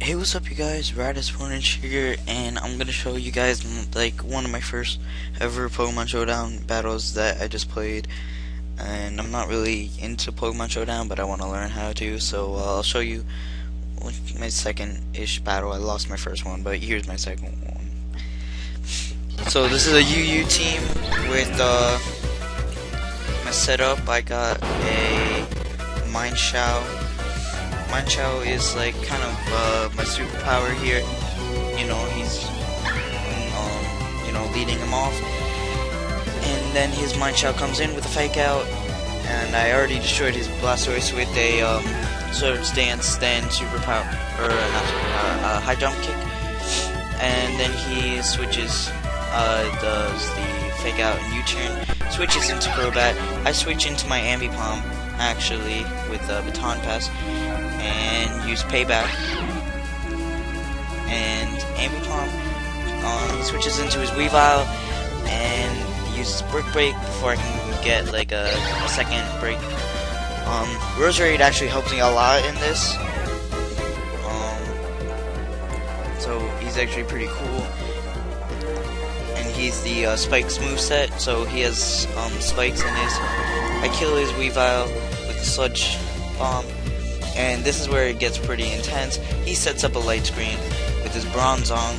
Hey, what's up, you guys? Radisponage here, and I'm gonna show you guys like one of my first ever Pokemon Showdown battles that I just played. And I'm not really into Pokemon Showdown, but I want to learn how to. So I'll show you my second-ish battle. I lost my first one, but here's my second one. So this is a UU team with my setup. I got a Mineshaw. Mineshaw is like kind of my superpower here. You know, he's leading him off, and then his Mineshaw comes in with a fake out, and I already destroyed his Blastoise with a Swords Dance, then superpower or not superpower, high jump kick, and then he switches, does the fake out and U-turn, switches into Crobat. I switch into my Ambipom actually with a Baton Pass and use Payback, and Ambipom he switches into his Weavile and uses Brick Break before I can get like a second break. Roserade actually helps me a lot in this, so he's actually pretty cool. And he's the Spikes moveset, so he has spikes in his. I kill his Weavile with the Sludge Bomb, and this is where it gets pretty intense. He sets up a light screen with his Bronzong,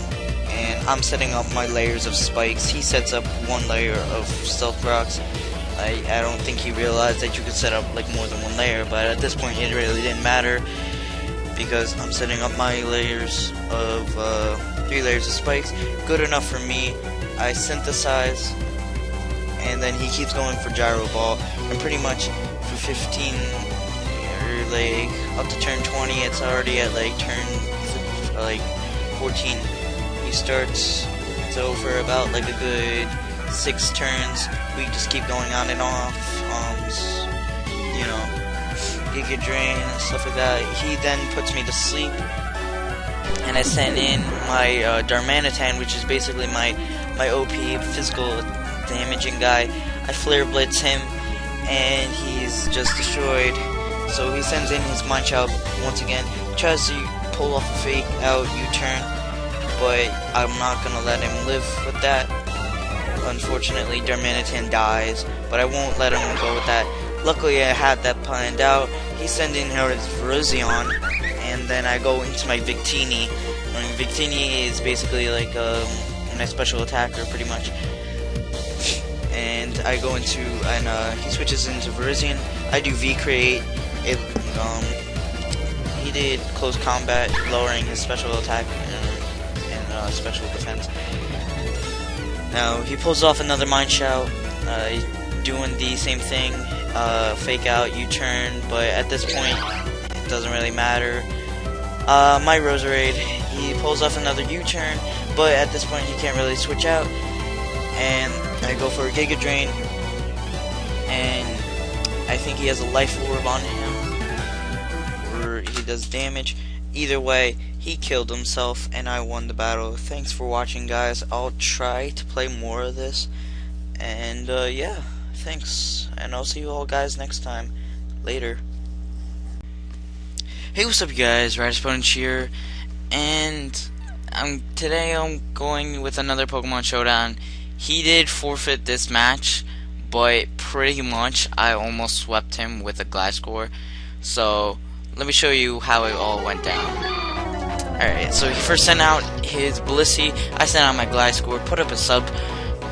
and I'm setting up my layers of spikes. He sets up one layer of Stealth Rocks. I don't think he realized that you could set up like more than one layer, but at this point it really didn't matter because I'm setting up my layers of 3 layers of spikes. Good enough for me. I synthesize, and then he keeps going for Gyro Ball, and pretty much for 15 or like up to turn 20, it's already at like turn 14. He starts, so for about like a good 6 turns, we just keep going on and off, you know, Giga Drain and stuff like that. He then puts me to sleep, and I send in my Darmanitan, which is basically my OP physical damaging guy. I Flare Blitz him, and he's just destroyed. So he sends in his Mineshaw once again, tries to pull off a fake out U-turn, but I'm not gonna let him live with that. Unfortunately, Darmanitan dies, but I won't let him go with that. Luckily, I had that planned out. He sends in his Virizion, and then I go into my Victini. Victini is basically like my special attacker, pretty much. And I go into, and he switches into Virizion. I do V-Create. He did close combat, lowering his special attack and special defense. Now he pulls off another Mineshaw, doing the same thing, fake out, U-turn, but at this point it doesn't really matter. My Roserade, he pulls off another U-turn, but at this point he can't really switch out, and I go for a Giga Drain, and I think he has a Life Orb on him, or he does damage. Either way, he killed himself, and I won the battle. Thanks for watching, guys. I'll try to play more of this, and yeah, thanks, and I'll see you all guys next time. Later. Hey, what's up, you guys? Radisponage here, and today I'm going with another Pokemon Showdown. He did forfeit this match, but pretty much I almost swept him with a Gliscor. So let me show you how it all went down. Alright, so he first sent out his Blissey. I sent out my Gliscor, put up a sub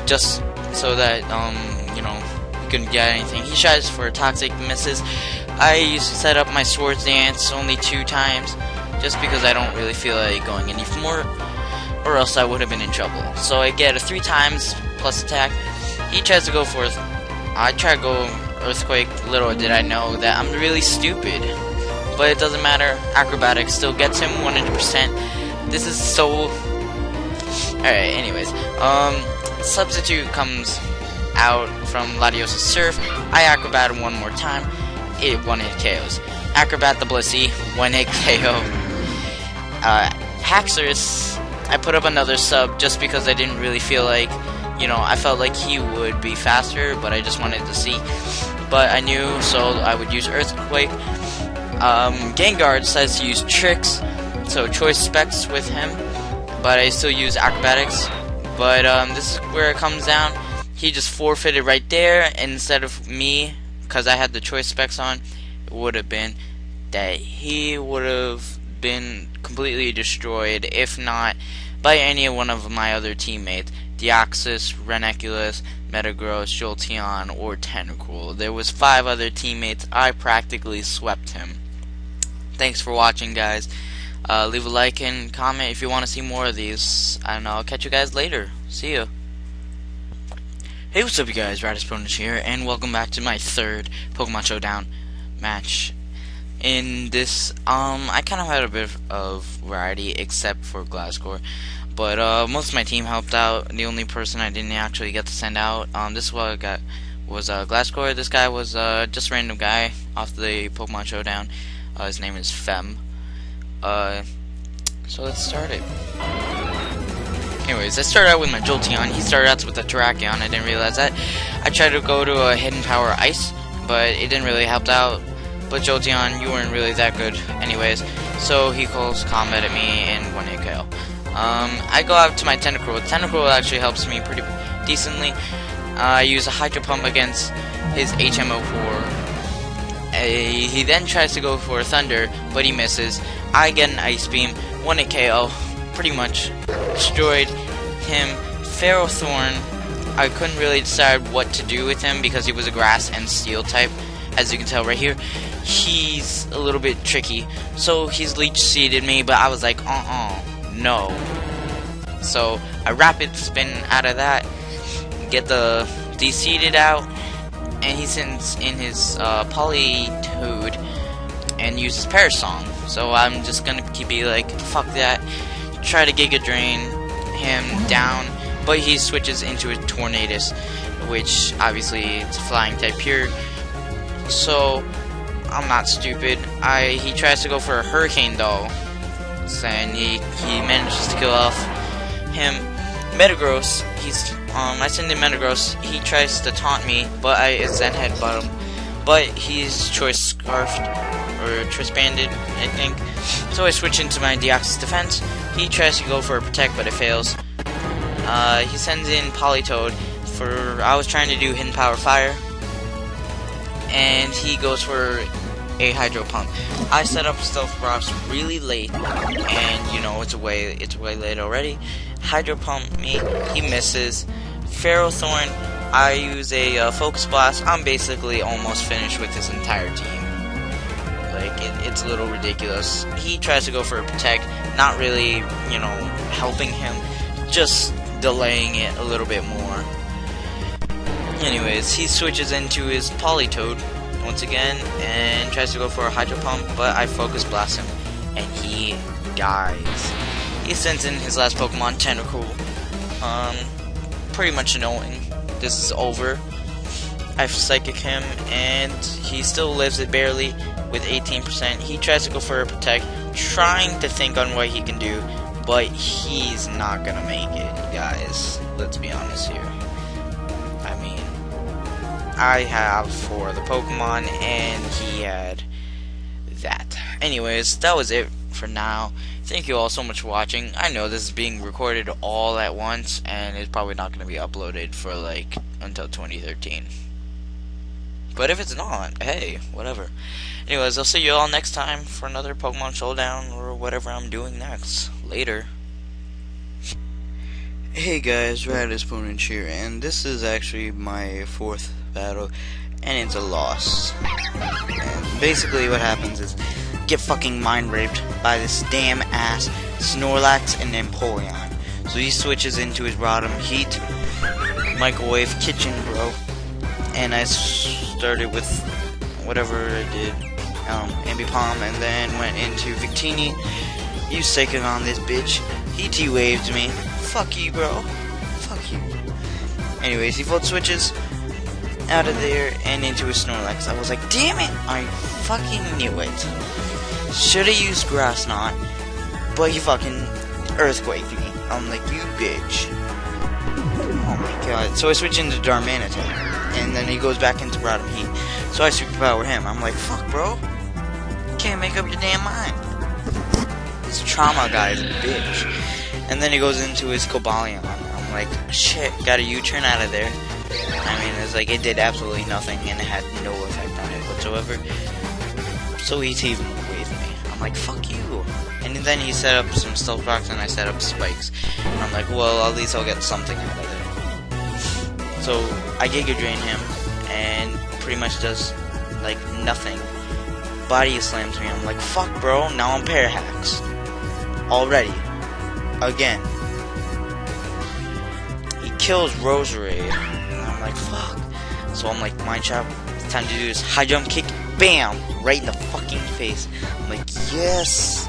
just so that you know, we couldn't get anything. He tries for a Toxic, misses. I used to set up my Swords Dance only 2 times just because I don't really feel like going any more, or else I would have been in trouble. So I get a 3 times plus attack. He tries to go for I try to go Earthquake. Little did I know that I'm really stupid. But it doesn't matter. Acrobatics still gets him 100%. This is so. Alright, anyways. Substitute comes out from Latios' Surf. I acrobat him one more time. It 1-hit KOs. Acrobat the Blissey, 1-hit KO. Haxorus, I put up another sub just because I didn't really feel like, you know, I felt like he would be faster, but I just wanted to see. But I knew, so I would use Earthquake. Gengar decides to use Tricks, so choice specs with him, but I still use acrobatics. But this is where it comes down. He just forfeited right there. Instead of me, because I had the choice specs on, it would have been that he would have been completely destroyed, if not by any one of my other teammates. Deoxys, Reniculus, Metagross, Jolteon, or Tentacruel. There was 5 other teammates. I practically swept him. Thanks for watching, guys. Leave a like and comment if you want to see more of these, and I'll catch you guys later. See ya. Hey, what's up, you guys? Radisponage here, and welcome back to my 3rd Pokemon Showdown match. In this, I kind of had a bit of variety, except for Glasgow. But most of my team helped out. The only person I didn't actually get to send out, this is what I got, was Glasgow. This guy was just a random guy off the Pokemon Showdown. His name is Fem. So let's start it. Anyways, I started out with my Jolteon. He started out with a Terrakion. I didn't realize that. I tried to go to a Hidden Power Ice, but it didn't really help out. But Jolteon, you weren't really that good anyways. So he calls combat at me and 1 hit KO. I go out to my Tentacruel. Tentacruel actually helps me pretty decently. I use a Hydro Pump against his HMO4. He then tries to go for a Thunder, but he misses. I get an Ice Beam, 1 hit KO. Pretty much destroyed him. Ferrothorn, I couldn't really decide what to do with him because he was a Grass and Steel type. As you can tell right here, he's a little bit tricky. So he's Leech Seeded me, but I was like, no. So I Rapid Spin out of that, get the Deseeded out, and he sends in his Politoed and uses Parasong. So I'm just gonna keep it like, fuck that. Try to Giga Drain him down, but he switches into a Tornadus, which obviously it's a flying type here. So I'm not stupid. He tries to go for a Hurricane though, and he manages to kill off him. Metagross, I send in Metagross. He tries to taunt me, but I Zen Headbutt him. But he's Choice Scarfed or Choice Banded, I think. So I switch into my Deoxys defense. He tries to go for a Protect, but it fails. He sends in Politoed for, I was trying to do Hidden Power Fire, and he goes for a Hydro Pump. I set up Stealth Rocks really late, and you know it's way late already. Hydro Pump me, he misses. Ferrothorn, I use a Focus Blast. I'm basically almost finished with this entire team. Like, it's a little ridiculous. He tries to go for a Protect, not really, you know, helping him, just delaying it a little bit more. Anyways, he switches into his Politoed once again and tries to go for a Hydro Pump, but I Focus Blast him and he dies. He sends in his last Pokemon, Tentacruel. Pretty much knowing this is over, I Psychic him and he still lives it barely with 18%. He tries to go for a Protect, trying to think on what he can do, but he's not gonna make it, guys. Let's be honest here. I mean, I have 4 of the Pokemon and he had that. Anyways, that was it for now. Thank you all so much for watching. I know this is being recorded all at once and it's probably not going to be uploaded for like until 2013. But if it's not, hey, whatever. Anyways, I'll see you all next time for another Pokemon Showdown or whatever I'm doing next. Later. Hey guys, Radisponage here, and this is actually my 4th battle, and it's a loss. And basically what happens is, get fucking mind raped by this damn ass Snorlax and Empoleon. So he switches into his Rotom Heat, Microwave Kitchen, bro. And I started with whatever I did, Ambipom, and then went into Victini. You second on this bitch. He T-waved me. Fuck you, bro. Fuck you. Anyways, he Volt switches out of there and into his Snorlax. I was like, damn it! I fucking knew it. Should've used Grass Knot, but he fucking Earthquaked me. I'm like, you bitch. Oh my god. So I switch into Darmanitan, and then he goes back into Rotom Heat. So I superpower him. I'm like, fuck, bro. Can't make up your damn mind. This trauma guy is a bitch. And then he goes into his Compilation. I'm like, shit, got a U-turn out of there. I mean, it's like it did absolutely nothing and it had no effect on it whatsoever. So he's even away from me. I'm like, fuck you. And then he set up some stealth rocks and I set up spikes. And I'm like, well, at least I'll get something out of it. So I Giga Drain him and pretty much does like nothing. Body slams me. I'm like, fuck, bro. Now I'm pair hacks. Already. Again. He kills Rosary. And I'm like, fuck. So I'm like, mind trap. It's time to do this high jump kick. Bam! Right in the fucking face. I'm like, yes.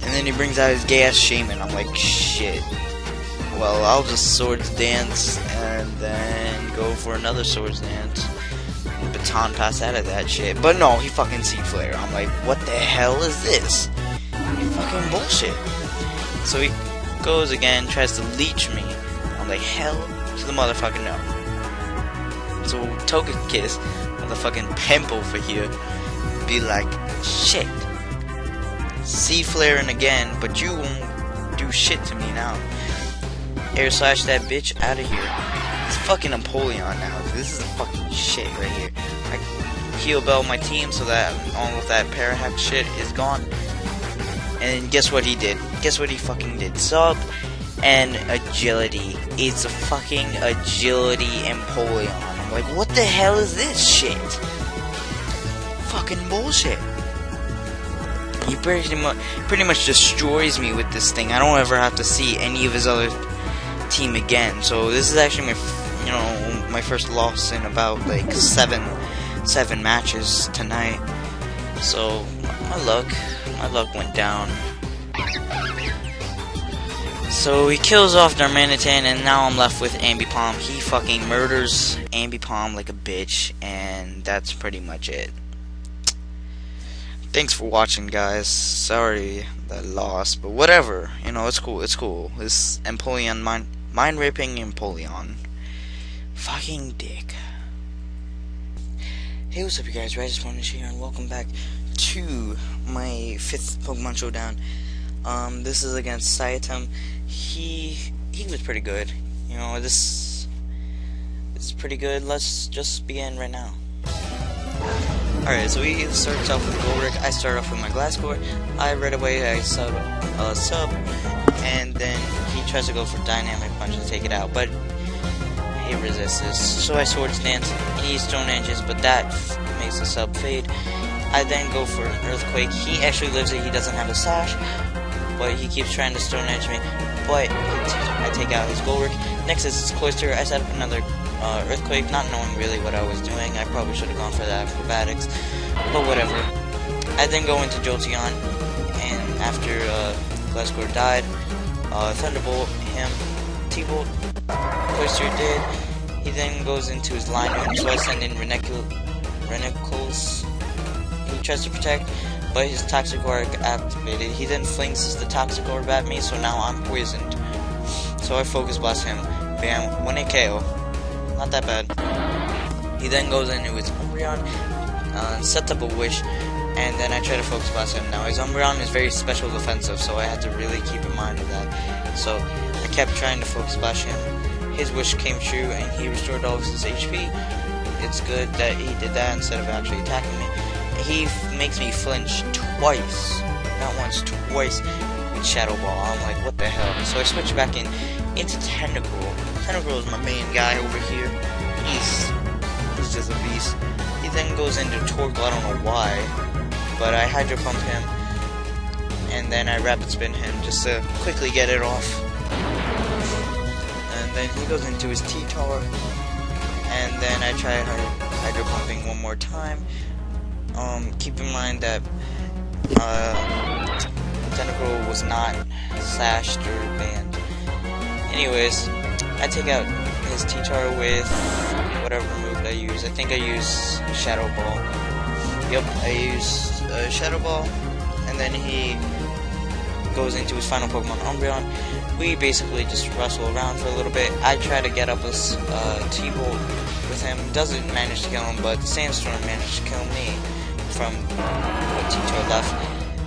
And then he brings out his gay ass shaman. I'm like, shit. Well, I'll just swords dance and then go for another swords dance. Baton pass out of that shit. But no, he fucking Seed Flare. I'm like, what the hell is this? Fucking bullshit. So he goes again, tries to leech me. I'm like, hell to the motherfucking no. So Togekiss, motherfucking pimple for here, be like, shit. Seed Flaring again, but you won't do shit to me now. Air slash that bitch out of here. It's fucking Empoleon now. This is fucking shit right here. I heal bell my team so that all of that parahack shit is gone. And guess what he did? Guess what he fucking did? Sub and agility. It's a fucking agility Empoleon. I'm like, what the hell is this shit? Fucking bullshit. He pretty much destroys me with this thing. I don't ever have to see any of his other team again. So this is actually my first loss in about like seven matches tonight. So my luck went down. So he kills off Darmanitan, and now I'm left with Ambipom. He fucking murders Ambipom like a bitch, and that's pretty much it. Thanks for watching, guys. Sorry that I lost, but whatever. You know, it's cool. It's cool. This Empoleon mind-raping Empoleon. Fucking dick. Hey, what's up, you guys? Ragisponge here, and welcome back to my 5th Pokemon Showdown. This is against Saiyatum. He was pretty good. You know, this is pretty good. Let's just begin right now. Alright, so he starts off with Golrick. I start off with my Glass Core. Right away I sub, and then he tries to go for Dynamic Punch to take it out, but he resists this. So I Swords Dance. He Stone Edges, but that makes the sub fade. I then go for an Earthquake. He actually lives it. He doesn't have a Sash, but he keeps trying to Stone Edge me. But I take out his Golrick. Next is his Cloyster. I set up another Earthquake, not knowing really what I was doing. I probably should have gone for the acrobatics, but whatever. I then go into Jolteon, and after Glasgow died, Thunderbolt him, T-Bolt, Cloyster did. He then goes into his Line, so I send in Renicles. He tries to protect, but his Toxic Orb activated. He then flings the Toxic Orb at me, so now I'm poisoned. So I Focus Blast him. Bam, 1-hit KO. Not that bad. He then goes into his Umbreon, sets up a Wish, and then I try to Focus Blast him. Now his Umbreon is very special defensive, so I had to really keep in mind of that. So I kept trying to Focus Blast him. His Wish came true, and he restored all of his HP. It's good that he did that instead of actually attacking me. He makes me flinch twice, not once, twice with Shadow Ball. I'm like, what the hell? So I switch back into Tentacle. Tentacle is my main guy over here. He's just a beast. He then goes into Torkoal. I don't know why, but I Hydro Pump him, and then I Rapid Spin him just to quickly get it off. And then he goes into his T-Tower, and then I try Hydro Pumping one more time. Keep in mind that Tentacle was not slashed or banned. Anyways, I take out his T-Tower with whatever move I use. I think I use Shadow Ball. Yep, I use Shadow Ball, and then he goes into his final Pokemon, Umbreon. We basically just wrestle around for a little bit. I try to get up a T-Bolt with him. Doesn't manage to kill him, but Sandstorm managed to kill me from what T-Tower left.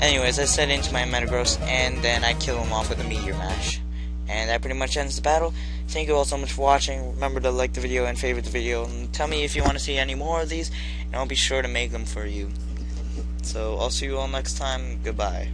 Anyways, I set into my Metagross, and then I kill him off with a Meteor Mash. And that pretty much ends the battle. Thank you all so much for watching. Remember to like the video and favorite the video. And tell me if you want to see any more of these, and I'll be sure to make them for you. So, I'll see you all next time. Goodbye.